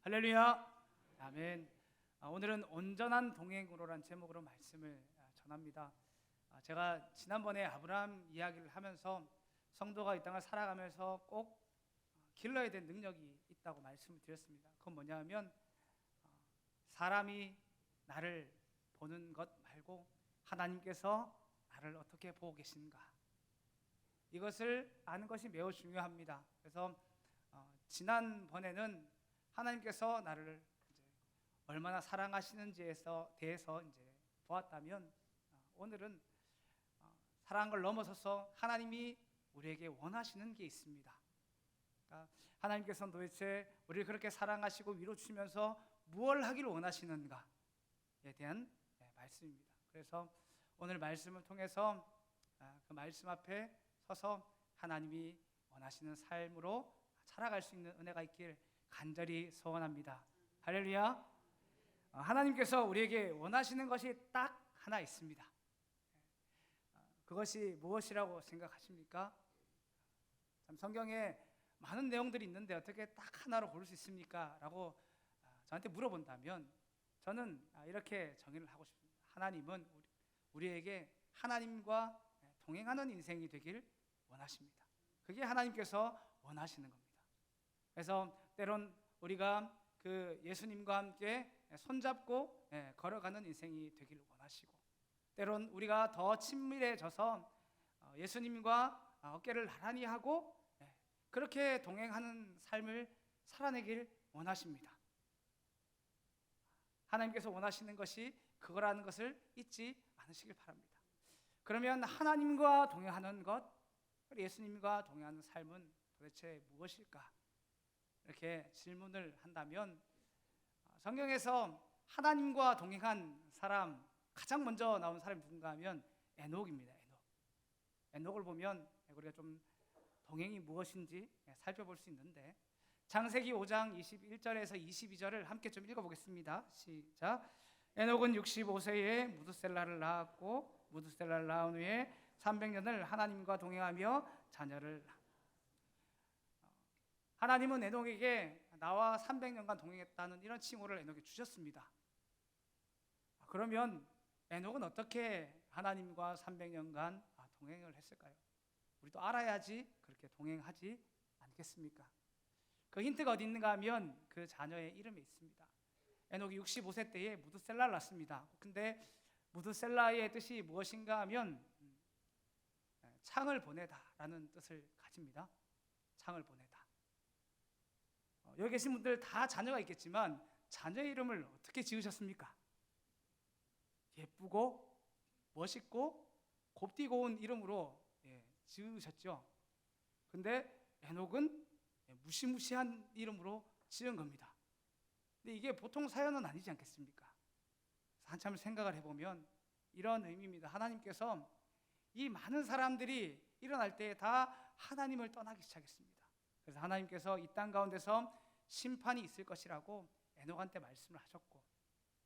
할렐루야. 아멘. 오늘은 온전한 동행으로란 제목으로 말씀을 전합니다. 제가 지난번에 아브라함 이야기를 하면서 성도가 이 땅을 살아가면서 꼭 길러야 될 능력이 있다고 말씀을 드렸습니다. 그건 뭐냐면 사람이 나를 보는 것 말고 하나님께서 나를 어떻게 보고 계신가, 이것을 아는 것이 매우 중요합니다. 그래서 지난번에는 하나님께서 나를 얼마나 사랑하시는지에 대해서 보았다면, 오늘은 사랑한 걸 넘어서서 하나님이 우리에게 원하시는 게 있습니다. 그러니까 하나님께서는 도대체 우리를 그렇게 사랑하시고 위로 주시면서 무엇을 하기를 원하시는가에 대한 말씀입니다. 그래서 오늘 말씀을 통해서 그 말씀 앞에 서서 하나님이 원하시는 삶으로 살아갈 수 있는 은혜가 있길 간절히 소원합니다. 할렐루야. 하나님께서 우리에게 원하시는 것이 딱 하나 있습니다. 그것이 무엇이라고 생각하십니까? 참 성경에 많은 내용들이 있는데 어떻게 딱 하나로 고를 수 있습니까? 라고 저한테 물어본다면 저는 이렇게 정의를 하고 싶습니다. 하나님은 우리에게 하나님과 동행하는 인생이 되길 원하십니다. 그게 하나님께서 원하시는 겁니다. 그래서 때론 우리가 그 예수님과 함께 손잡고 걸어가는 인생이 되길 원하시고, 때론 우리가 더 친밀해져서 예수님과 어깨를 나란히 하고 그렇게 동행하는 삶을 살아내길 원하십니다. 하나님께서 원하시는 것이 그거라는 것을 잊지 않으시길 바랍니다. 그러면 하나님과 동행하는 것, 예수님과 동행하는 삶은 도대체 무엇일까? 이렇게 질문을 한다면 성경에서 하나님과 동행한 사람, 가장 먼저 나온 사람이 누군가 하면 에녹입니다. 에녹을 보면 우리가 좀 동행이 무엇인지 살펴볼 수 있는데, 창세기 5장 21절에서 22절을 함께 좀 읽어보겠습니다. 시작. 에녹은 65세에 무드셀라를 낳았고 무드셀라를 낳은 후에 300년을 하나님과 동행하며 자녀를 낳았다. 하나님은 에녹에게 나와 300년간 동행했다는 이런 칭호를 에녹에 주셨습니다. 그러면 에녹은 어떻게 하나님과 300년간 동행을 했을까요? 우리도 알아야지 그렇게 동행하지 않겠습니까? 그 힌트가 어디 있는가 하면 그 자녀의 이름에 있습니다. 에녹이 65세 때에 무드셀라를 낳습니다. 근데 무드셀라의 뜻이 무엇인가 하면 창을 보내다라는 뜻을 가집니다. 창을 보내다. 여기 계신 분들 다 자녀가 있겠지만 자녀의 이름을 어떻게 지으셨습니까? 예쁘고 멋있고 곱디고 온 이름으로 지으셨죠. 근데 에녹은 무시무시한 이름으로 지은 겁니다. 근데 이게 보통 사연은 아니지 않겠습니까? 한참 생각을 해보면 이런 의미입니다. 하나님께서 이 많은 사람들이 일어날 때 다 하나님을 떠나기 시작했습니다. 그래서 하나님께서 이 땅 가운데서 심판이 있을 것이라고 에녹한테 말씀을 하셨고,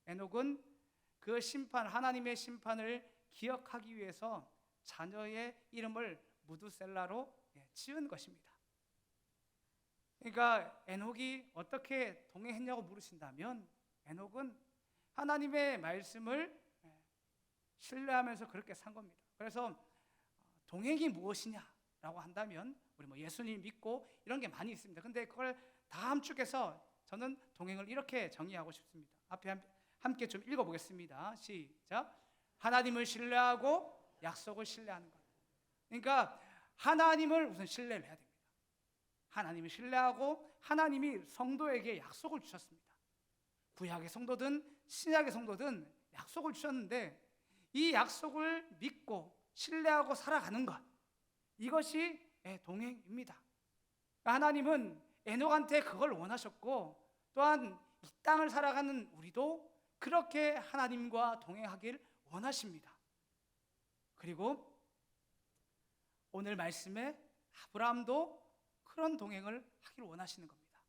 에녹은 그 심판, 하나님의 심판을 기억하기 위해서 자녀의 이름을 무드셀라로 지은 것입니다. 그러니까 에녹이 어떻게 동행했냐고 물으신다면, 에녹은 하나님의 말씀을 신뢰하면서 그렇게 산 겁니다. 그래서 동행이 무엇이냐라고 한다면 우리 예수님 믿고 이런 게 많이 있습니다. 근데 그걸 다 함축해서 저는 동행을 이렇게 정의하고 싶습니다. 앞에 함께 좀 읽어보겠습니다. 시작. 하나님을 신뢰하고 약속을 신뢰하는 것. 그러니까 하나님을 우선 신뢰를 해야 됩니다. 하나님을 신뢰하고 하나님이 성도에게 약속을 주셨습니다. 구약의 성도든 신약의 성도든 약속을 주셨는데 이 약속을 믿고 신뢰하고 살아가는 것, 이것이 동행입니다. 하나님은 에녹한테 그걸 원하셨고, 또한 이 땅을 살아가는 우리도 그렇게 하나님과 동행하길 원하십니다. 그리고 오늘 말씀에 아브라함도 그런 동행을 하길 원하시는 겁니다.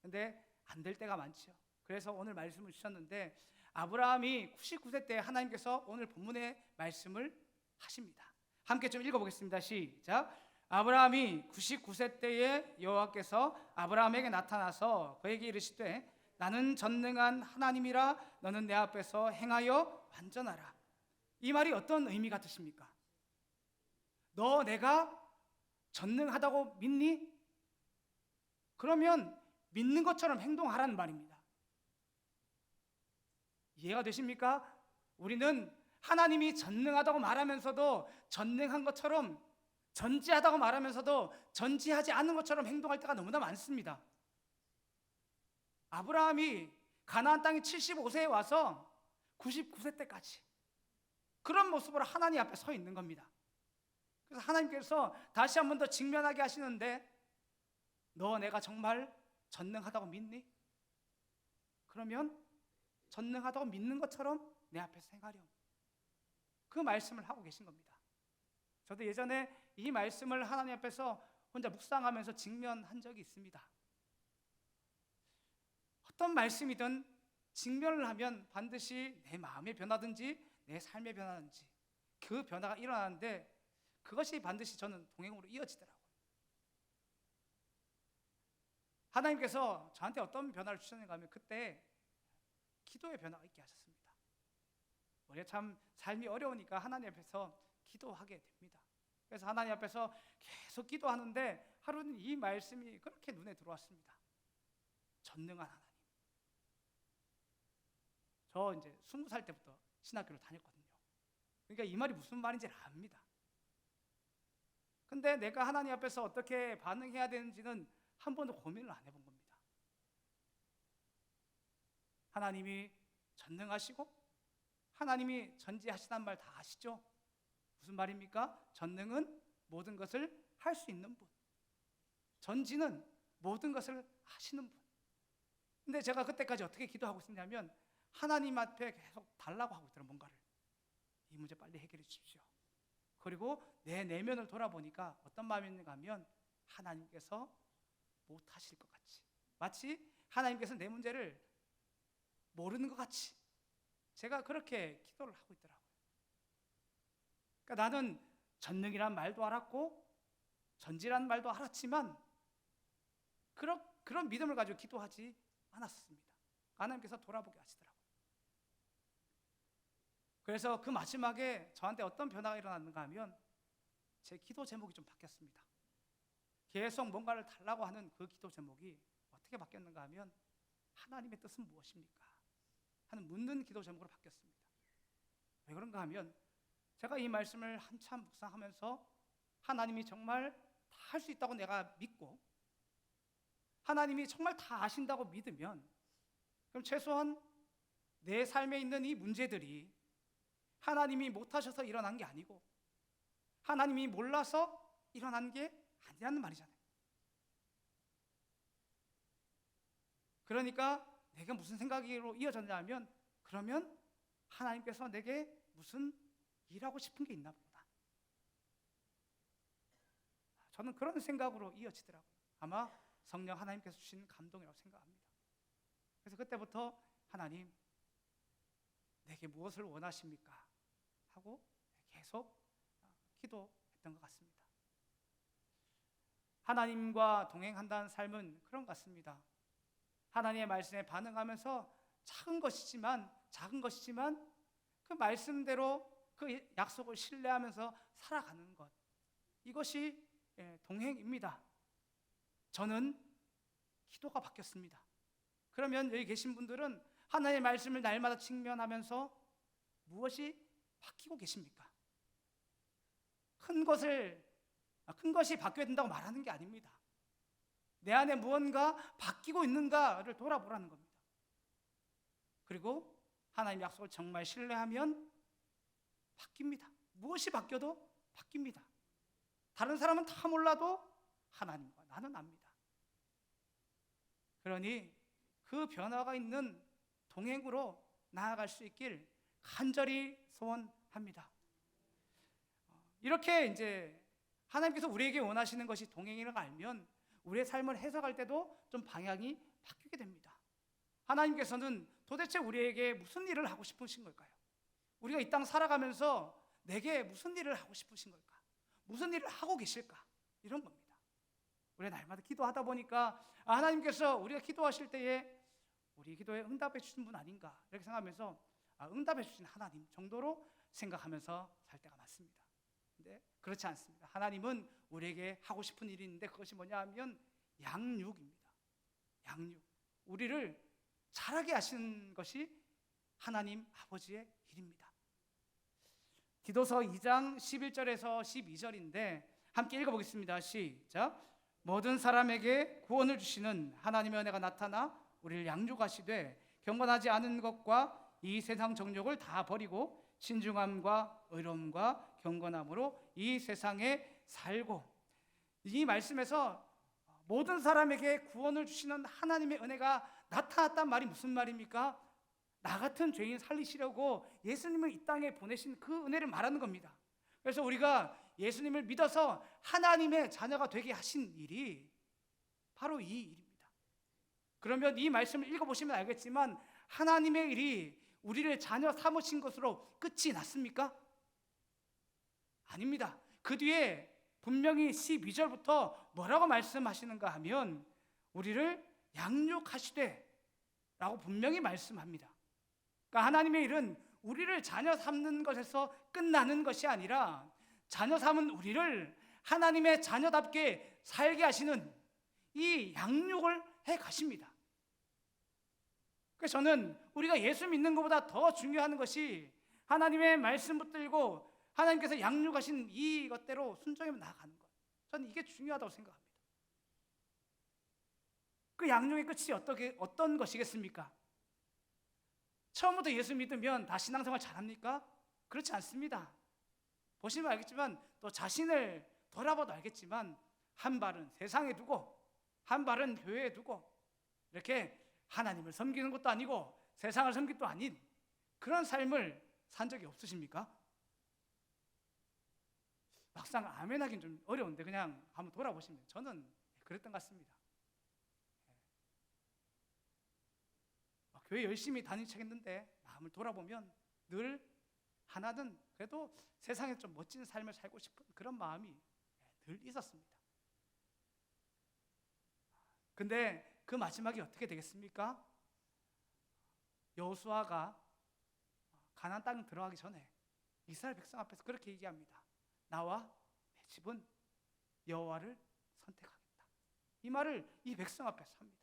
근데 안 될 때가 많죠. 그래서 오늘 말씀을 주셨는데, 아브라함이 99세 때 하나님께서 오늘 본문의 말씀을 하십니다. 함께 좀 읽어보겠습니다. 시작. 아브라함이 99세 때에 여호와께서 아브라함에게 나타나서 그에게 이르시되 나는 전능한 하나님이라 너는 내 앞에서 행하여 완전하라. 이 말이 어떤 의미가 뜻입니까? 너 내가 전능하다고 믿니? 그러면 믿는 것처럼 행동하라는 말입니다. 이해가 되십니까? 우리는 하나님이 전능하다고 말하면서도 전능한 것처럼, 전지하다고 말하면서도 전지하지 않은 것처럼 행동할 때가 너무나 많습니다. 아브라함이 가나안 땅에 75세에 와서 99세 때까지 그런 모습으로 하나님 앞에 서 있는 겁니다. 그래서 하나님께서 다시 한 번 더 직면하게 하시는데 너 내가 정말 전능하다고 믿니? 그러면 전능하다고 믿는 것처럼 내 앞에서 행하렴. 그 말씀을 하고 계신 겁니다. 저도 예전에 이 말씀을 하나님 앞에서 혼자 묵상하면서 직면한 적이 있습니다. 어떤 말씀이든 직면을 하면 반드시 내 마음의 변화든지 내 삶의 변화든지 그 변화가 일어나는데 그것이 반드시 저는 동행으로 이어지더라고요. 하나님께서 저한테 어떤 변화를 주셨는가 하면 그때 기도의 변화가 있게 하셨습니다. 우리가 참 삶이 어려우니까 하나님 앞에서 기도하게 됩니다. 그래서 하나님 앞에서 계속 기도하는데 하루는 이 말씀이 그렇게 눈에 들어왔습니다. 전능한 하나님. 저 이제 20살 때부터 신학교를 다녔거든요. 그러니까 이 말이 무슨 말인지 압니다. 근데 내가 하나님 앞에서 어떻게 반응해야 되는지는 한 번도 고민을 안 해본 겁니다. 하나님이 전능하시고 하나님이 전지하시단 말 다 아시죠? 무슨 말입니까? 전능은 모든 것을 할 수 있는 분, 전지는 모든 것을 하시는 분. 근데 제가 그때까지 어떻게 기도하고 있었냐면 하나님 앞에 계속 달라고 하고 있더라고요. 뭔가를. 이 문제 빨리 해결해 주십시오. 그리고 내 내면을 돌아보니까 어떤 마음이었는가 하면 하나님께서 못하실 것 같이, 마치 하나님께서 내 문제를 모르는 것 같이 제가 그렇게 기도를 하고 있더라고요. 그러니까 나는 전능이란 말도 알았고 전지란 말도 알았지만 그런 믿음을 가지고 기도하지 않았습니다. 하나님께서 돌아보게 하시더라고요. 그래서 그 마지막에 저한테 어떤 변화가 일어났는가 하면 제 기도 제목이 좀 바뀌었습니다. 계속 뭔가를 달라고 하는 그 기도 제목이 어떻게 바뀌었는가 하면 하나님의 뜻은 무엇입니까? 하는 묻는 기도 제목으로 바뀌었습니다. 왜 그런가 하면 제가 이 말씀을 한참 묵상하면서 하나님이 정말 다 할 수 있다고 내가 믿고 하나님이 정말 다 아신다고 믿으면 그럼 최소한 내 삶에 있는 이 문제들이 하나님이 못하셔서 일어난 게 아니고 하나님이 몰라서 일어난 게 아니라는 말이잖아요. 그러니까 내가 무슨 생각으로 이어졌냐 하면 그러면 하나님께서 내게 무슨 일하고 싶은 게 있나 보다. 저는 그런 생각으로 이어지더라고요. 아마 성령 하나님께서 주신 감동이라고 생각합니다. 그래서 그때부터 하나님 내게 무엇을 원하십니까? 하고 계속 기도했던 것 같습니다. 하나님과 동행한다는 삶은 그런 것 같습니다. 하나님의 말씀에 반응하면서 작은 것이지만 그 말씀대로 그 약속을 신뢰하면서 살아가는 것, 이것이 동행입니다. 저는 기도가 바뀌었습니다. 그러면 여기 계신 분들은 하나님의 말씀을 날마다 직면하면서 무엇이 바뀌고 계십니까? 큰 것이 바뀌어야 된다고 말하는 게 아닙니다. 내 안에 무언가 바뀌고 있는가를 돌아보라는 겁니다. 그리고 하나님의 약속을 정말 신뢰하면 바뀝니다. 무엇이 바뀌어도 바뀝니다. 다른 사람은 다 몰라도 하나님과 나는 압니다. 그러니 그 변화가 있는 동행으로 나아갈 수 있길 간절히 소원합니다. 이렇게 이제 하나님께서 우리에게 원하시는 것이 동행이라는 걸 알면 우리의 삶을 해석할 때도 좀 방향이 바뀌게 됩니다. 하나님께서는 도대체 우리에게 무슨 일을 하고 싶으신 걸까요? 우리가 이 땅 살아가면서 내게 무슨 일을 하고 싶으신 걸까? 무슨 일을 하고 계실까? 이런 겁니다. 우리가 날마다 기도하다 보니까 하나님께서 우리가 기도하실 때에 우리 기도에 응답해 주신 분 아닌가 이렇게 생각하면서 응답해 주신 하나님 정도로 생각하면서 살 때가 많습니다. 근데 그렇지 않습니다. 하나님은 우리에게 하고 싶은 일이 있는데 그것이 뭐냐 하면 양육입니다. 양육. 우리를 자라게 하시는 것이 하나님 아버지의 일입니다. 디도서 2장 11절에서 12절인데 함께 읽어보겠습니다. 시작. 모든 사람에게 구원을 주시는 하나님의 은혜가 나타나 우리를 양육하시되 경건하지 않은 것과 이 세상 정욕을 다 버리고 신중함과 의로움과 경건함으로 이 세상에 살고. 이 말씀에서 모든 사람에게 구원을 주시는 하나님의 은혜가 나타났단 말이 무슨 말입니까? 나 같은 죄인 살리시려고 예수님을 이 땅에 보내신 그 은혜를 말하는 겁니다. 그래서 우리가 예수님을 믿어서 하나님의 자녀가 되게 하신 일이 바로 이 일입니다. 그러면 이 말씀을 읽어보시면 알겠지만 하나님의 일이 우리를 자녀 삼으신 것으로 끝이 났습니까? 아닙니다. 그 뒤에 분명히 12절부터 뭐라고 말씀하시는가 하면 우리를 양육하시되 라고 분명히 말씀합니다. 그러니까 하나님의 일은 우리를 자녀 삼는 것에서 끝나는 것이 아니라 자녀 삼은 우리를 하나님의 자녀답게 살게 하시는 이 양육을 해 가십니다. 그래서 저는 우리가 예수 믿는 것보다 더 중요한 것이 하나님의 말씀 붙들고 하나님께서 양육하신 이것대로 순종해 나아가는 것. 저는 이게 중요하다고 생각합니다. 그 양육의 끝이 어떤 것이겠습니까? 처음부터 예수 믿으면 다 신앙생활 잘합니까? 그렇지 않습니다. 보시면 알겠지만 또 자신을 돌아봐도 알겠지만 한 발은 세상에 두고 한 발은 교회에 두고 이렇게 하나님을 섬기는 것도 아니고 세상을 섬기는 것도 아닌 그런 삶을 산 적이 없으십니까? 막상 아멘하기는 좀 어려운데 그냥 한번 돌아보시면 저는 그랬던 것 같습니다. 교회 열심히 다니겠는데 마음을 돌아보면 늘 하나는 그래도 세상에 좀 멋진 삶을 살고 싶은 그런 마음이 늘 있었습니다. 근데 그 마지막이 어떻게 되겠습니까? 여호수아가 가나안 땅 들어가기 전에 이스라엘 백성 앞에서 그렇게 얘기합니다. 나와 내 집은 여호와를 선택하겠다. 이 말을 이 백성 앞에서 합니다.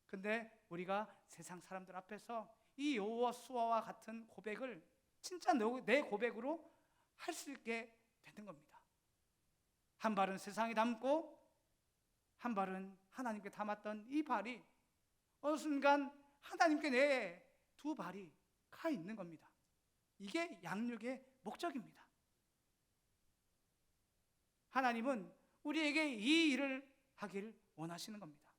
근데 우리가 세상 사람들 앞에서 이 여호수아와 같은 고백을 진짜 내 고백으로 할 수 있게 되는 겁니다. 한 발은 세상에 담고 한 발은 하나님께 담았던 이 발이 어느 순간 하나님께 내 두 발이 가 있는 겁니다. 이게 양육의 목적입니다. 하나님은 우리에게 이 일을 하길 원하시는 겁니다.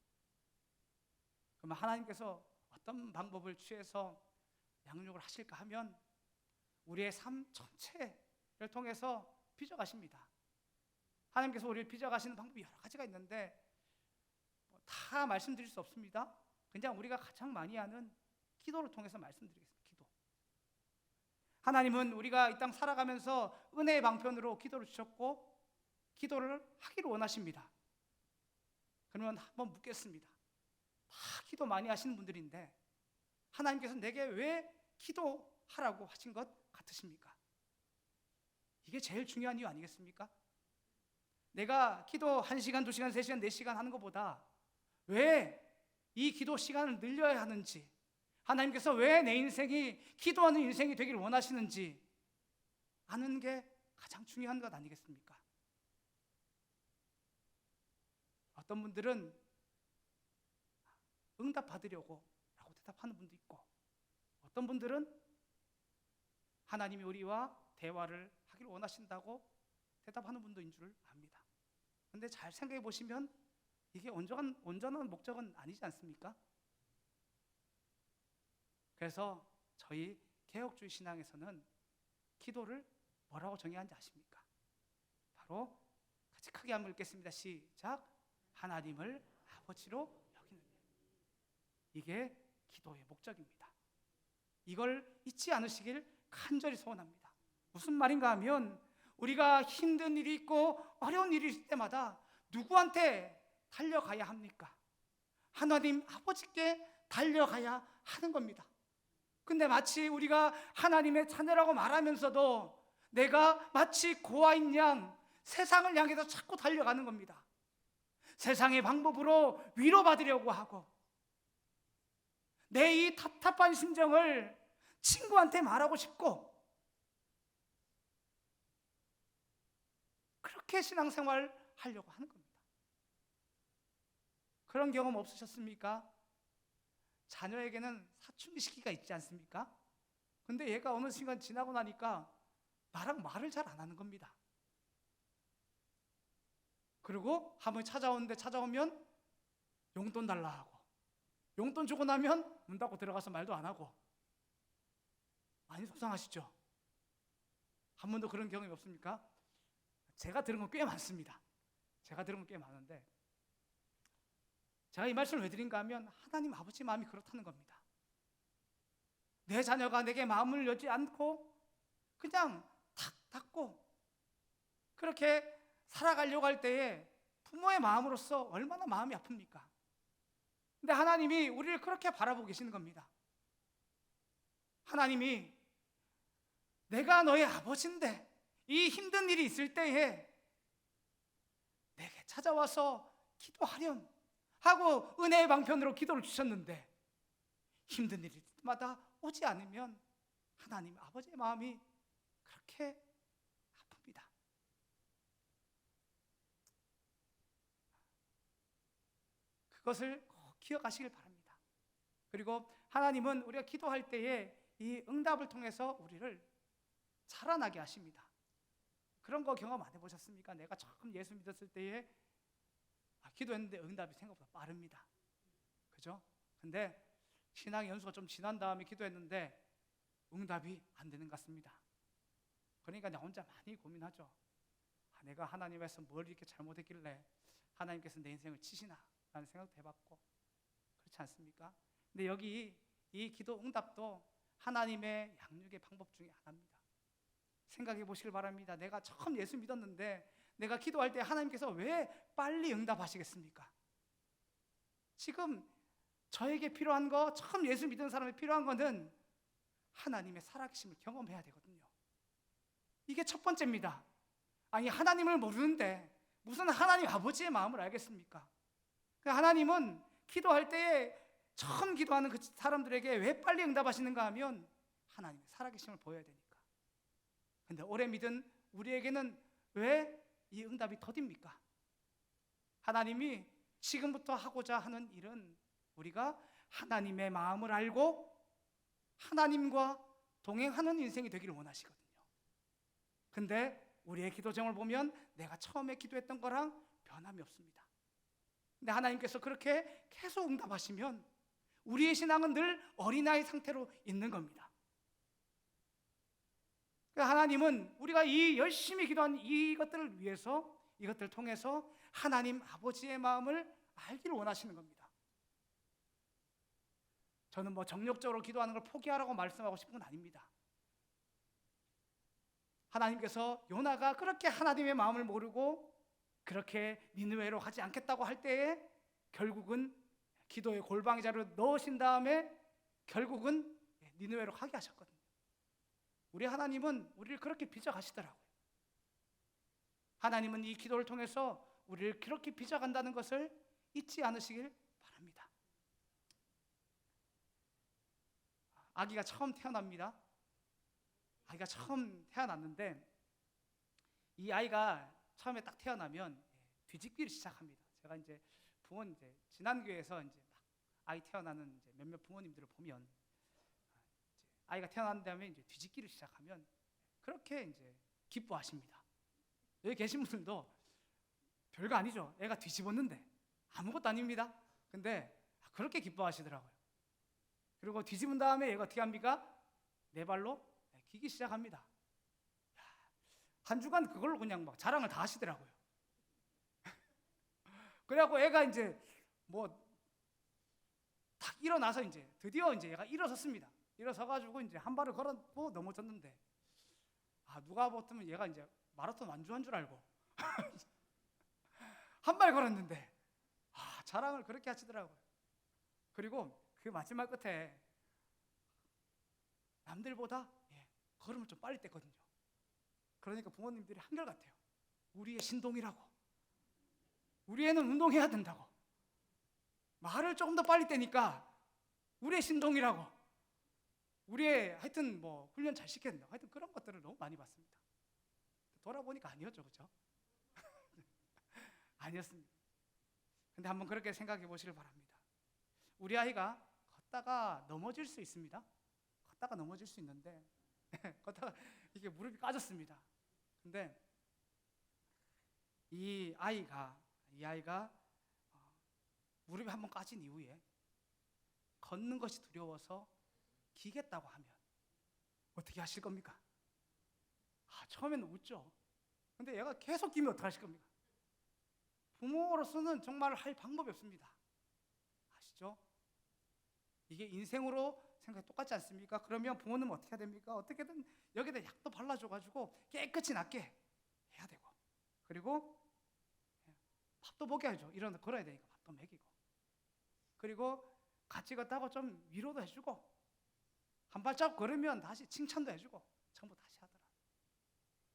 그러면 하나님께서 어떤 방법을 취해서 양육을 하실까 하면 우리의 삶 전체를 통해서 빚어가십니다. 하나님께서 우리를 빚어가시는 방법이 여러 가지가 있는데 다 말씀드릴 수 없습니다. 그냥 우리가 가장 많이 하는 기도를 통해서 말씀드리겠습니다. 기도. 하나님은 우리가 이 땅 살아가면서 은혜의 방편으로 기도를 주셨고 기도를 하기를 원하십니다. 그러면 한번 묻겠습니다. 다 기도 많이 하시는 분들인데 하나님께서 내게 왜 기도하라고 하신 것 같으십니까? 이게 제일 중요한 이유 아니겠습니까? 내가 기도 1시간, 2시간, 3시간, 4시간 하는 것보다 왜 이 기도 시간을 늘려야 하는지, 하나님께서 왜 내 인생이 기도하는 인생이 되기를 원하시는지 아는 게 가장 중요한 것 아니겠습니까? 어떤 분들은 응답 받으려고 라고 대답하는 분도 있고 어떤 분들은 하나님이 우리와 대화를 하기를 원하신다고 대답하는 분도인 줄 압니다. 그런데 잘 생각해 보시면 이게 온전한 목적은 아니지 않습니까? 그래서 저희 개혁주의 신앙에서는 기도를 뭐라고 정의하는지 아십니까? 바로 같이 크게 한번 읽겠습니다. 시작. 하나님을 아버지로 여기는 일. 이게 기도의 목적입니다. 이걸 잊지 않으시길 간절히 소원합니다. 무슨 말인가 하면 우리가 힘든 일이 있고 어려운 일이 있을 때마다 누구한테 달려가야 합니까? 하나님 아버지께 달려가야 하는 겁니다. 근데 마치 우리가 하나님의 자녀라고 말하면서도 내가 마치 고아인 양 세상을 향해서 자꾸 달려가는 겁니다. 세상의 방법으로 위로받으려고 하고 내 이 답답한 심정을 친구한테 말하고 싶고 그렇게 신앙생활 하려고 하는 겁니다. 그런 경험 없으셨습니까? 자녀에게는 사춘기 시기가 있지 않습니까? 근데 얘가 어느 순간 지나고 나니까 나랑 말을 잘 안 하는 겁니다. 그리고 한번 찾아오면 용돈 달라 하고 용돈 주고 나면 문 닫고 들어가서 말도 안 하고. 많이 속상하시죠? 한 번도 그런 경험이 없습니까? 제가 들은 건 꽤 많습니다. 제가 들은 건 꽤 많은데 제가 이 말씀을 왜 드린가 하면 하나님 아버지 마음이 그렇다는 겁니다. 내 자녀가 내게 마음을 열지 않고 그냥 탁 닫고 그렇게 살아가려고 할 때에 부모의 마음으로서 얼마나 마음이 아픕니까? 근데 하나님이 우리를 그렇게 바라보고 계시는 겁니다. 하나님이 내가 너의 아버지인데 이 힘든 일이 있을 때에 내게 찾아와서 기도하렴 하고 은혜의 방편으로 기도를 주셨는데 힘든 일마다 오지 않으면 하나님 아버지의 마음이 그렇게 아픕니다. 그것을 꼭 기억하시길 바랍니다. 그리고 하나님은 우리가 기도할 때에 이 응답을 통해서 우리를 자라나게 하십니다. 그런 거 경험 안 해보셨습니까? 내가 처음 예수 믿었을 때에 기도했는데 응답이 생각보다 빠릅니다. 그죠? 근데 신앙 연수가 좀 지난 다음에 기도했는데 응답이 안 되는 것 같습니다. 그러니까 나 혼자 많이 고민하죠. 내가 하나님에서 뭘 이렇게 잘못했길래 하나님께서 내 인생을 치시나 라는 생각도 해봤고 그렇지 않습니까? 근데 여기 이 기도 응답도 하나님의 양육의 방법 중에 하나입니다. 생각해 보시길 바랍니다. 내가 처음 예수 믿었는데 내가 기도할 때 하나님께서 왜 빨리 응답하시겠습니까? 지금 저에게 필요한 거, 처음 예수 믿은 사람에 필요한 거는 하나님의 살아계심을 경험해야 되거든요. 이게 첫 번째입니다. 아니 하나님을 모르는데 무슨 하나님 아버지의 마음을 알겠습니까? 하나님은 기도할 때에 처음 기도하는 그 사람들에게 왜 빨리 응답하시는가 하면 하나님의 살아계심을 보여야 되니까. 근데 오래 믿은 우리에게는 왜 이 응답이 더딥니까? 하나님이 지금부터 하고자 하는 일은 우리가 하나님의 마음을 알고 하나님과 동행하는 인생이 되기를 원하시거든요. 근데 우리의 기도 제목을 보면 내가 처음에 기도했던 거랑 변함이 없습니다. 근데 하나님께서 그렇게 계속 응답하시면 우리의 신앙은 늘 어린아이 상태로 있는 겁니다. 하나님은 우리가 이 열심히 기도한 이것들을 위해서 이것들을 통해서 하나님 아버지의 마음을 알기를 원하시는 겁니다. 저는 정력적으로 기도하는 걸 포기하라고 말씀하고 싶은 건 아닙니다. 하나님께서 요나가 그렇게 하나님의 마음을 모르고 그렇게 니느웨로 가지 않겠다고 할 때에 결국은 기도의 골방자를 넣으신 다음에 결국은 니느웨로 가게 하셨거든요. 우리 하나님은 우리를 그렇게 빚어가시더라고요. 하나님은 이 기도를 통해서 우리를 그렇게 빚어간다는 것을 잊지 않으시길 바랍니다. 아기가 처음 태어납니다. 아기가 처음 태어났는데 이 아이가 처음에 딱 태어나면 뒤집기를 시작합니다. 제가 이제 부모님 지난 교회에서 이제 막 아이 태어나는 이제 몇몇 부모님들을 보면 아이가 태어난 다음에 이제 뒤집기를 시작하면 그렇게 이제 기뻐하십니다. 여기 계신 분들도 별거 아니죠. 애가 뒤집었는데 아무것도 아닙니다. 근데 그렇게 기뻐하시더라고요. 그리고 뒤집은 다음에 얘가 어떻게 합니까? 네 발로 기기 시작합니다. 한 주간 그걸로 그냥 막 자랑을 다 하시더라고요. 그래갖고 애가 이제 딱 일어나서 이제 드디어 이제 얘가 일어섰습니다. 일어서가지고 이제 한 발을 걸었고 넘어졌는데 누가 보면 얘가 이제 마라톤 완주한 줄 알고 한 발 걸었는데 자랑을 그렇게 하시더라고요. 그리고 그 마지막 끝에 남들보다 걸음을 좀 빨리 뗐거든요. 그러니까 부모님들이 한결같아요. 우리 애 신동이라고, 우리 애는 운동해야 된다고, 말을 조금 더 빨리 떼니까 우리 애 신동이라고, 우리 애 하여튼 뭐 훈련 잘 시켰는데, 하여튼 그런 것들을 너무 많이 봤습니다. 돌아보니까 아니었죠, 그렇죠? 아니었습니다. 근데 한번 그렇게 생각해 보시길 바랍니다. 우리 아이가 걷다가 넘어질 수 있습니다. 걷다가 넘어질 수 있는데 걷다가 이게 무릎이 까졌습니다. 근데 이 아이가 무릎이 한번 까진 이후에 걷는 것이 두려워서 기겠다고 하면 어떻게 하실 겁니까? 처음에는 웃죠. 근데 얘가 계속 기면 어떡하실 겁니까? 부모로서는 정말 할 방법이 없습니다. 아시죠? 이게 인생으로 생각이 똑같지 않습니까? 그러면 부모는 어떻게 해야 됩니까? 어떻게든 여기다 약도 발라줘가지고 깨끗이 낫게 해야 되고, 그리고 밥도 먹여야죠. 일어나 걸어야 되니까 밥도 먹이고, 그리고 같이 걷다고 좀 위로도 해주고, 한 발자국 걸으면 다시 칭찬도 해주고, 전부 다시 하더라.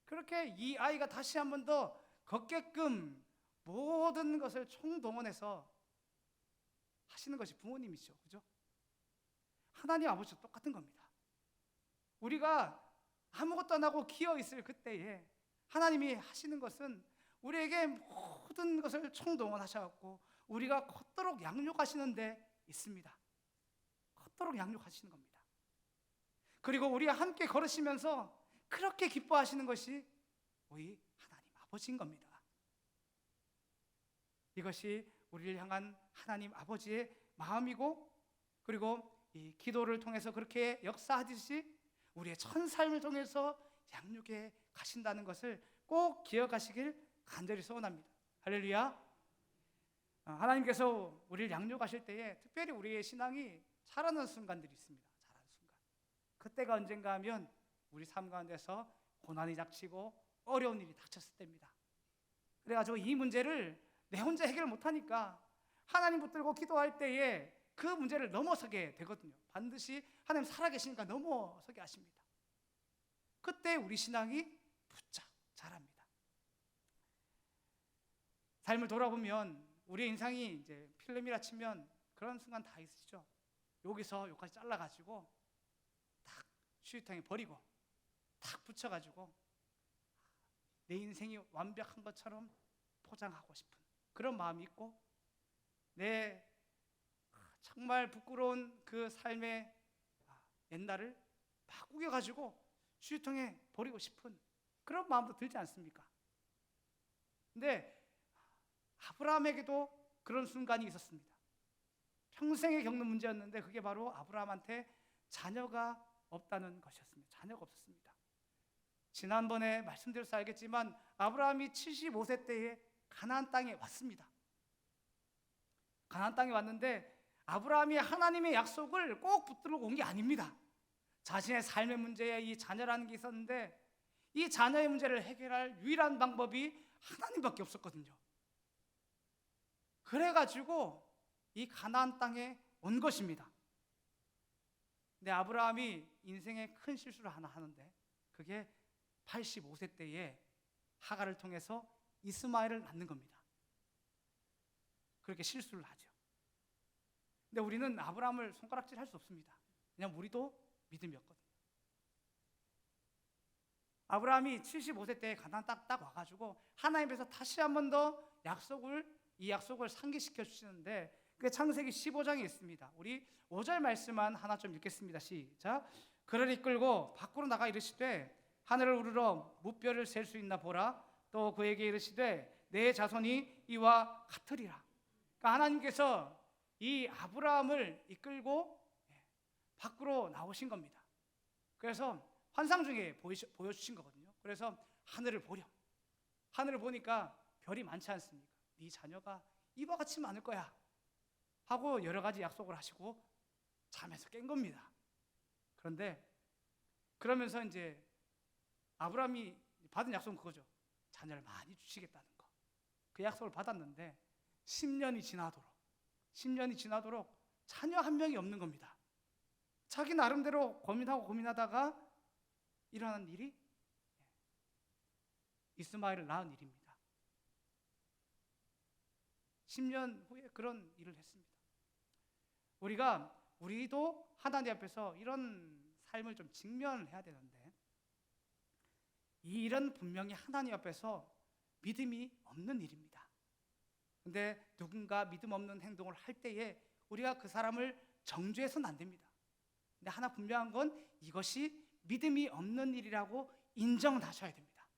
그렇게 이 아이가 다시 한 번 더 걷게끔 모든 것을 총동원해서 하시는 것이 부모님이죠. 그죠? 하나님 아버지도 똑같은 겁니다. 우리가 아무것도 안 하고 기어 있을 그때에 하나님이 하시는 것은 우리에게 모든 것을 총동원하셔갖고 우리가 걷도록 양육하시는 데 있습니다. 걷도록 양육하시는 겁니다. 그리고 우리와 함께 걸으시면서 그렇게 기뻐하시는 것이 우리 하나님 아버지인 겁니다. 이것이 우리를 향한 하나님 아버지의 마음이고, 그리고 이 기도를 통해서 그렇게 역사하듯이 우리의 첫 삶을 통해서 양육해 가신다는 것을 꼭 기억하시길 간절히 소원합니다. 할렐루야. 하나님께서 우리를 양육하실 때에 특별히 우리의 신앙이 자라는 순간들이 있습니다. 자라는 순간. 그때가 언젠가 하면 우리 삶 가운데서 고난이 닥치고 어려운 일이 닥쳤을 때입니다. 그래가지고 이 문제를 내 혼자 해결 못하니까 하나님 붙들고 기도할 때에 그 문제를 넘어서게 되거든요. 반드시 하나님 살아계시니까 넘어서게 하십니다. 그때 우리 신앙이 부쩍 자랍니다. 삶을 돌아보면 우리의 인상이 이제 필름이라 치면 그런 순간 다 있으시죠. 여기서 여기까지 잘라가지고 탁 수유통에 버리고 탁 붙여가지고 내 인생이 완벽한 것처럼 포장하고 싶은 그런 마음이 있고, 내 정말 부끄러운 그 삶의 옛날을 막 구겨가지고 수유통에 버리고 싶은 그런 마음도 들지 않습니까? 근데 아브라함에게도 그런 순간이 있었습니다. 평생에 겪는 문제였는데 그게 바로 아브라함한테 자녀가 없다는 것이었습니다. 자녀가 없었습니다. 지난번에 말씀드려서 알겠지만 아브라함이 75세 때에 가나안 땅에 왔습니다. 가나안 땅에 왔는데 아브라함이 하나님의 약속을 꼭 붙들고 온 게 아닙니다. 자신의 삶의 문제에 이 자녀라는 게 있었는데 이 자녀의 문제를 해결할 유일한 방법이 하나님밖에 없었거든요. 그래가지고 이 가나안 땅에 온 것입니다. 근데 아브라함이 인생에 큰 실수를 하나 하는데 그게 85세 때에 하갈을 통해서 이스마엘을 낳는 겁니다. 그렇게 실수를 하죠. 근데 우리는 아브라함을 손가락질 할 수 없습니다. 왜냐하면 우리도 믿음이 없거든요. 아브라함이 75세 때에 가나안 딱 와가지고 하나님께서 다시 한 번 더 이 약속을 상기시켜 주시는데 그게 창세기 15장에 있습니다. 우리 5절 말씀만 하나 좀 읽겠습니다. 시작. 그를 이끌고 밖으로 나가 이르시되 하늘을 우러러 무뼈를 셀 수 있나 보라. 또 그에게 이르시되 내 자손이 이와 같으리라. 그러니까 하나님께서 이 아브라함을 이끌고 밖으로 나오신 겁니다. 그래서 환상 중에 보여주신 거거든요. 그래서 하늘을 보렴. 하늘을 보니까 별이 많지 않습니까? 네 자녀가 이와 같이 많을 거야 하고 여러 가지 약속을 하시고 잠에서 깬 겁니다. 그런데 그러면서 이제 아브라함이 받은 약속은 그거죠. 자녀를 많이 주시겠다는 거, 그 약속을 받았는데 10년이 지나도록 자녀 한 명이 없는 겁니다. 자기 나름대로 고민하다가 일어난 일이 이스마엘을 낳은 일입니다. 10년 후에 그런 일을 했습니다. 우리도 하나님 앞에서 이런 삶을 좀 직면해야 되는데, 이 일은 분명히 하나님 앞에서 믿음이 없는 일입니다. 근데 누군가 믿음 없는 행동을 할 때에 우리가 그 사람을 정죄해서는 안 됩니다. 근데 하나 분명한 건 이것이 믿음이 없는 일이라고 인정하셔야 됩니다.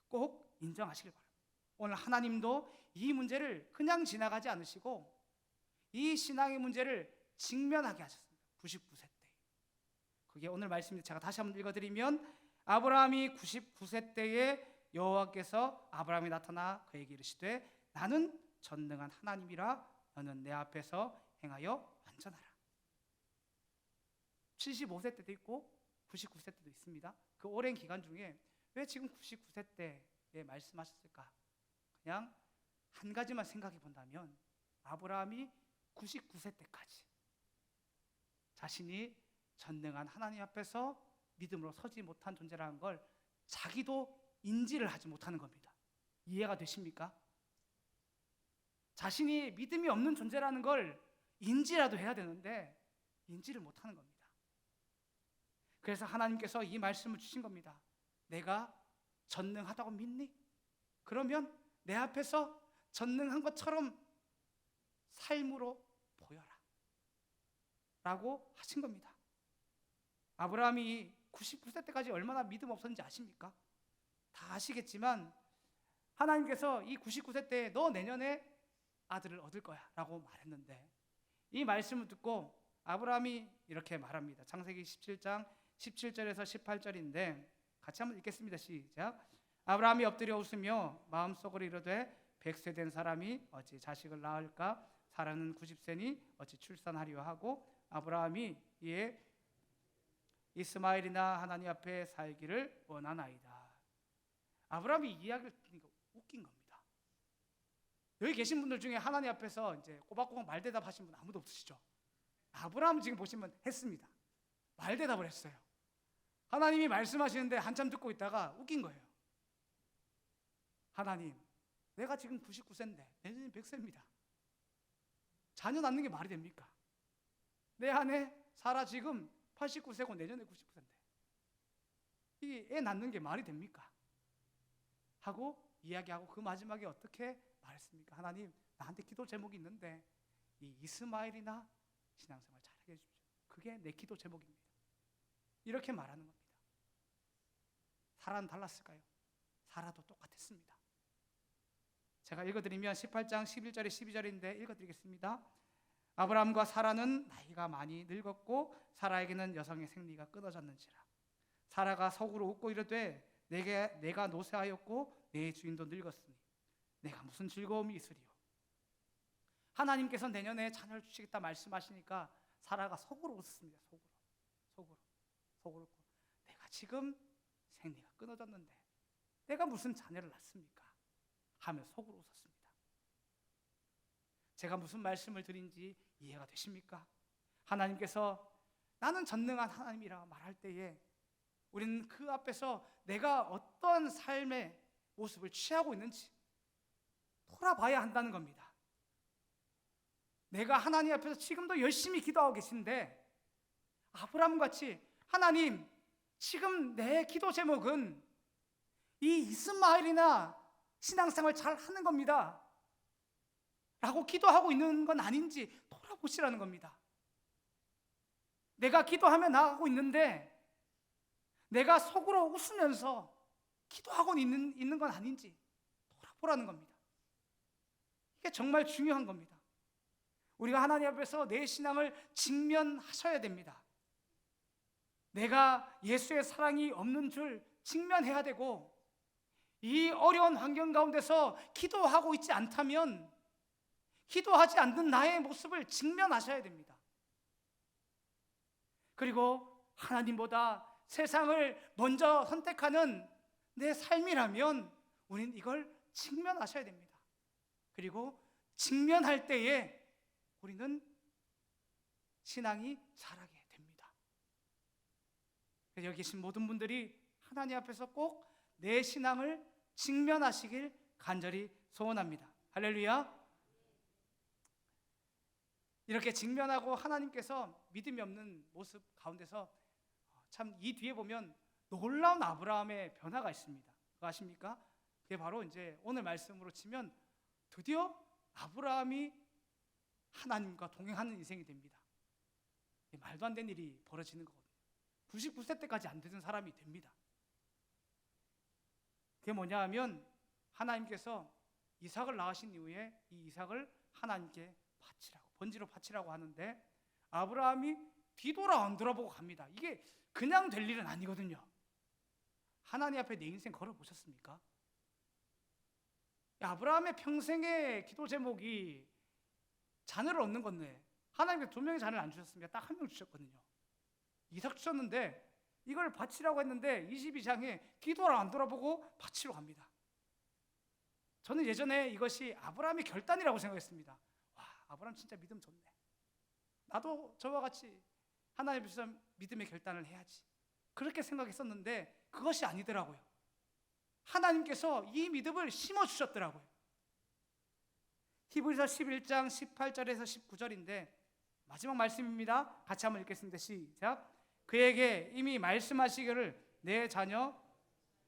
꼭 인정하시길 바랍니다. 오늘 하나님도 이 문제를 그냥 지나가지 않으시고 이 신앙의 문제를 직면하게 하셨습니다. 99세 때. 그게 오늘 말씀입니다. 제가 다시 한번 읽어드리면, 아브라함이 99세 때에 여호와께서 아브라함이 나타나 그에게 이르시되 나는 전능한 하나님이라 너는 내 앞에서 행하여 완전하라. 75세 때도 있고 99세 때도 있습니다. 그 오랜 기간 중에 왜 지금 99세 때에 말씀하셨을까? 그냥 한 가지만 생각해 본다면, 아브라함이 99세 때까지 자신이 전능한 하나님 앞에서 믿음으로 서지 못한 존재라는 걸 자기도 인지를 하지 못하는 겁니다. 이해가 되십니까? 자신이 믿음이 없는 존재라는 걸 인지라도 해야 되는데 인지를 못하는 겁니다. 그래서 하나님께서 이 말씀을 주신 겁니다. 내가 전능하다고 믿니? 그러면 내 앞에서 전능한 것처럼 삶으로 보여라 라고 하신 겁니다. 아브라함이 99세 때까지 얼마나 믿음 없었는지 아십니까? 다 아시겠지만 하나님께서 이 99세 때 너 내년에 아들을 얻을 거야 라고 말했는데, 이 말씀을 듣고 아브라함이 이렇게 말합니다. 창세기 17장 17절에서 18절인데 같이 한번 읽겠습니다. 시작. 아브라함이 엎드려 웃으며 마음속으로 이르되 100세 된 사람이 어찌 자식을 낳을까? 사라는 90세니 어찌 출산하리요 하고, 아브라함이 이에 이스마엘이나 하나님 앞에 살기를 원하나이다. 아브라함이 이 이야기를 듣니까 웃긴 겁니다. 여기 계신 분들 중에 하나님 앞에서 이제 꼬박꼬박 말대답하신 분 아무도 없으시죠? 아브라함은 지금 보시면 했습니다. 말대답을 했어요. 하나님이 말씀하시는데 한참 듣고 있다가 웃긴 거예요. 하나님, 내가 지금 99세인데 내년이 100세입니다. 자녀 낳는 게 말이 됩니까? 내 아내 사라 지금 89세고 내년에 99세인데 이 애 낳는 게 말이 됩니까? 하고 이야기하고 그 마지막에 어떻게 말했습니까? 하나님, 나한테 기도 제목이 있는데 이 이스마엘이나 신앙생활 잘하게 해주십시오. 그게 내 기도 제목입니다. 이렇게 말하는 겁니다. 사라는 달랐을까요? 사라도 똑같았습니다. 제가 읽어드리면 18장 11절에 12절인데 읽어드리겠습니다. 아브라함과 사라는 나이가 많이 늙었고 사라에게는 여성의 생리가 끊어졌는지라. 사라가 속으로 웃고 이르되 내가 노쇠하였고 내 주인도 늙었으니 내가 무슨 즐거움이 있으리요. 하나님께서 내년에 자녀를 주시겠다 말씀하시니까 사라가 속으로 웃었습니다. 속으로 웃고, 내가 지금 생리가 끊어졌는데 내가 무슨 자녀를 낳습니까? 하며 속으로 웃었습니다. 제가 무슨 말씀을 드린지 이해가 되십니까? 하나님께서 나는 전능한 하나님이라 말할 때에 우리는 그 앞에서 내가 어떤 삶의 모습을 취하고 있는지 돌아봐야 한다는 겁니다. 내가 하나님 앞에서 지금도 열심히 기도하고 계신데 아브라함같이 하나님, 지금 내 기도 제목은 이 이스마엘이나 신앙생활 잘 하는 겁니다 라고 기도하고 있는 건 아닌지 돌아보시라는 겁니다. 내가 기도하며 나아가고 있는데 내가 속으로 웃으면서 기도하고 있는 건 아닌지 돌아보라는 겁니다. 이게 정말 중요한 겁니다. 우리가 하나님 앞에서 내 신앙을 직면하셔야 됩니다. 내가 예수의 사랑이 없는 줄 직면해야 되고, 이 어려운 환경 가운데서 기도하고 있지 않다면 기도하지 않는 나의 모습을 직면하셔야 됩니다. 그리고 하나님보다 세상을 먼저 선택하는 내 삶이라면 우리는 이걸 직면하셔야 됩니다. 그리고 직면할 때에 우리는 신앙이 자라게 됩니다. 여기 계신 모든 분들이 하나님 앞에서 꼭 내 신앙을 직면하시길 간절히 소원합니다. 할렐루야. 이렇게 직면하고 하나님께서 믿음이 없는 모습 가운데서 참 이 뒤에 보면 놀라운 아브라함의 변화가 있습니다. 그거 아십니까? 그게 바로 이제 오늘 말씀으로 치면 드디어 아브라함이 하나님과 동행하는 인생이 됩니다. 말도 안 되는 일이 벌어지는 거거든요. 99세 때까지 안 되던 사람이 됩니다. 그게 뭐냐 하면 하나님께서 이삭을 낳으신 이후에 이 이삭을 하나님께 바치라고, 번지로 바치라고 하는데 아브라함이 뒤돌아 안 돌아보고 갑니다. 이게 그냥 될 일은 아니거든요. 하나님 앞에 내 인생 걸어보셨습니까? 아브라함의 평생의 기도 제목이 자녀를 얻는 건데 하나님께서 2명의 자녀를 안 주셨습니다. 딱 1명 주셨거든요. 이삭 주셨는데 이걸 바치라고 했는데 22장에 뒤돌아 안 돌아보고 바치러 갑니다. 저는 예전에 이것이 아브라함의 결단이라고 생각했습니다. 와, 아브라함 진짜 믿음 좋네. 나도 저와 같이 하나님 앞에서 믿음의 결단을 해야지. 그렇게 생각했었는데 그것이 아니더라고요. 하나님께서 이 믿음을 심어주셨더라고요. 히브리서 11장 18절에서 19절인데 마지막 말씀입니다. 같이 한번 읽겠습니다. 시작. 그에게 이미 말씀하시기를 내 자녀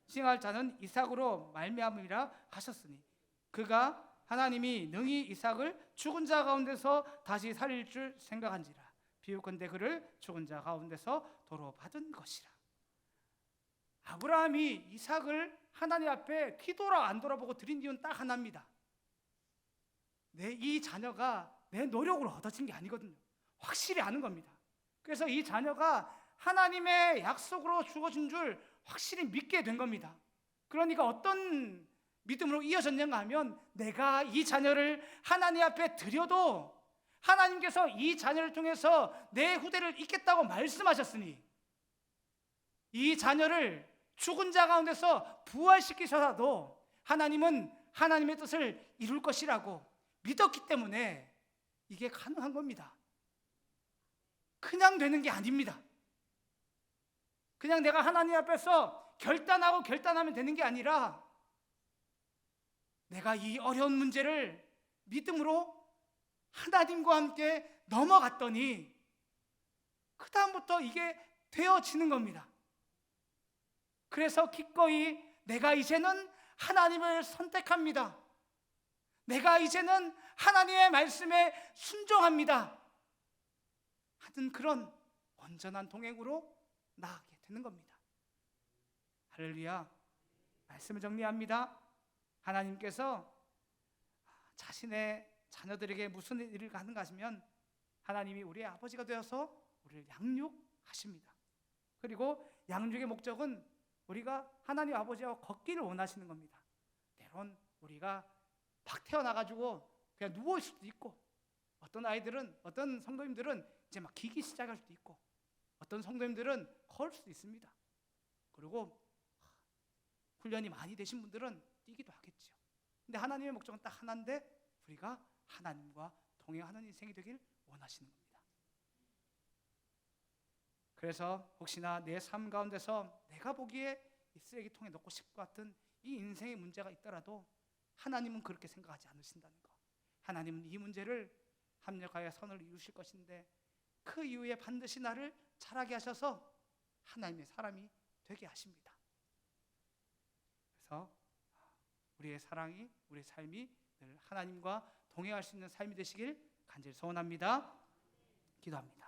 칭할 자는 이삭으로 말미암으리라 하셨으니 그가 하나님이 능히 이삭을 죽은 자 가운데서 다시 살릴 줄 생각한지라 비유컨대 그를 죽은 자 가운데서 도로 받은 것이라. 아브라함이 이삭을 하나님 앞에 뒤돌아 안 돌아보고 드린 이유는 딱 하나입니다. 이 자녀가 내 노력으로 얻어진 게 아니거든요. 확실히 아는 겁니다. 그래서 이 자녀가 하나님의 약속으로 주어진 줄 확실히 믿게 된 겁니다. 그러니까 어떤 믿음으로 이어졌는가 하면 내가 이 자녀를 하나님 앞에 드려도 하나님께서 이 자녀를 통해서 내 후대를 잇겠다고 말씀하셨으니 이 자녀를 죽은 자 가운데서 부활시키셔도 하나님은 하나님의 뜻을 이룰 것이라고 믿었기 때문에 이게 가능한 겁니다. 그냥 되는 게 아닙니다. 그냥 내가 하나님 앞에서 결단하면 되는 게 아니라 내가 이 어려운 문제를 믿음으로 하나님과 함께 넘어갔더니 그 다음부터 이게 되어지는 겁니다. 그래서 기꺼이 내가 이제는 하나님을 선택합니다. 내가 이제는 하나님의 말씀에 순종합니다 하는 그런 온전한 동행으로 나아가게 되는 겁니다. 할렐루야. 말씀을 정리합니다. 하나님께서 자신의 자녀들에게 무슨 일을 하는가 하시면 하나님이 우리의 아버지가 되어서 우리를 양육하십니다. 그리고 양육의 목적은 우리가 하나님 아버지와 걷기를 원하시는 겁니다. 때론 우리가 막 태어나가지고 그냥 누워있을 수도 있고 어떤 아이들은, 어떤 성도님들은 이제 막 기기 시작할 수도 있고 어떤 성도님들은 걸을 수도 있습니다. 그리고 훈련이 많이 되신 분들은 뛰기도 하겠죠. 근데 하나님의 목적은 딱 하나인데 우리가 하나님과 동행하는 인생이 되길 원하시는 겁니다. 그래서 혹시나 내 삶 가운데서 내가 보기에 이 쓰레기통에 넣고 싶을 것 같은 이 인생의 문제가 있더라도 하나님은 그렇게 생각하지 않으신다는 것. 하나님은 이 문제를 합력하여 선을 이루실 것인데 그 이후에 반드시 나를 자라게 하셔서 하나님의 사람이 되게 하십니다. 그래서 우리의 사랑이, 우리의 삶이 늘 하나님과 동행할 수 있는 삶이 되시길 간절히 소원합니다. 기도합니다.